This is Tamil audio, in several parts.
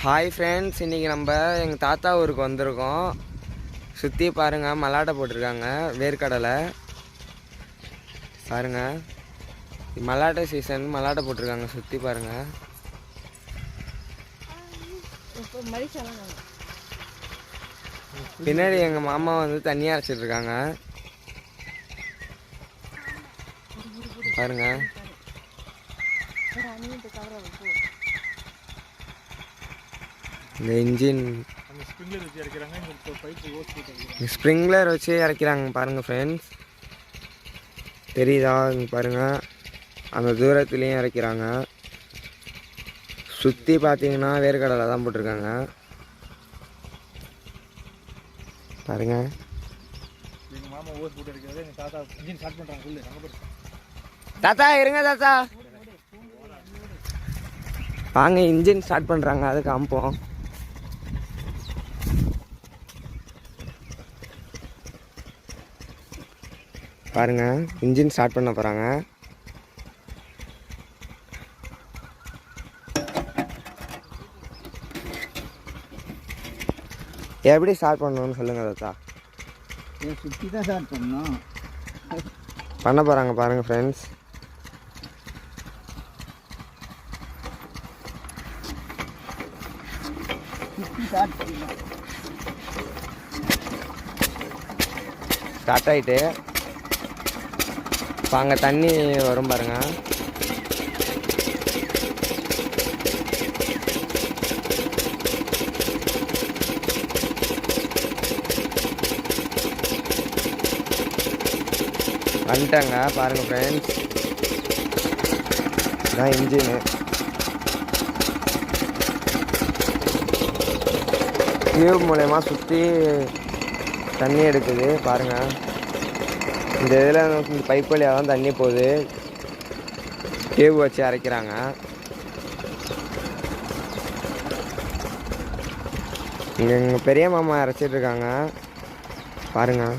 ஹாய் ஃப்ரெண்ட்ஸ், இன்றைக்கி நம்ம எங்கள் தாத்தா ஊருக்கு வந்திருக்கோம். சுற்றி பாருங்கள், மல்லாட்டை போட்டிருக்காங்க, வேர்க்கடலை பாருங்கள். மல்லாட்டை சீசன், மல்லாட்டை போட்டிருக்காங்க, சுற்றி பாருங்கள். பின்னாடி எங்கள் மாமா வந்து தண்ணியாக அரைச்சிட்ருக்காங்க பாருங்கள். இந்த இன்ஜின் ஸ்ப்ரிங்க்லர் வச்சு இறக்கிறாங்க பாருங்கள் ஃப்ரெண்ட்ஸ். தெரியுதா? இங்கே பாருங்கள், அந்த தூரத்துலேயும் இறக்கிறாங்க. சுற்றி பார்த்தீங்கன்னா வேர்க்கடலை தான் போட்டிருக்காங்க பாருங்கள். தாத்தா இருங்க தாத்தா, வாங்க இன்ஜின் ஸ்டார்ட் பண்ணுறாங்க, அது காமிப்போம். பாருங்க, இன்ஜின் ஸ்டார்ட் பண்ண போகிறாங்க. எப்படி ஸ்டார்ட் பண்ணணும்னு சொல்லுங்கள் தாத்தா. சுற்றி தான் ஸ்டார்ட் பண்ணணும். பண்ண போகிறாங்க பாருங்கள் ஃப்ரெண்ட்ஸ். ஸ்டார்ட் ஆகிட்டு இப்போ அங்கே தண்ணி வரும் பாருங்க. வந்துட்டாங்க பாருங்க ஃப்ரெண்ட்ஸ், இதான் இன்ஜினு. டியூப் மூலயமா சுற்றி தண்ணி எடுக்குது பாருங்கள். இந்த இதில் இந்த பைப் வழியாக தான் தண்ணி போகுது. டியூப் வச்சு அரைக்கிறாங்க. இங்கே எங்கள் பெரிய மாமா அரைச்சிட்ருக்காங்க பாருங்கள்.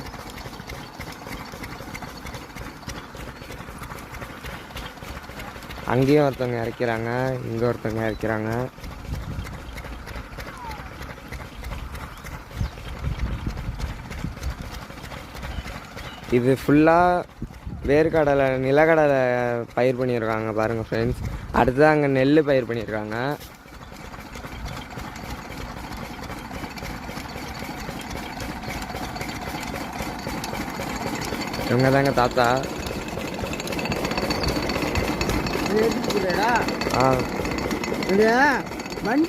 அங்கேயும் ஒருத்தவங்க இறக்கிறாங்க, இங்கே ஒருத்தவங்க இறக்கிறாங்க. இது ஃபுல்லாக வேர்க்கடலை, நிலக்கடலை பயிர் பண்ணியிருக்காங்க பாருங்கள் ஃப்ரெண்ட்ஸ். அடுத்தது அங்கே நெல் பயிர் பண்ணியிருக்காங்க. இவங்க தாங்க தாத்தா. ஆ வண்டி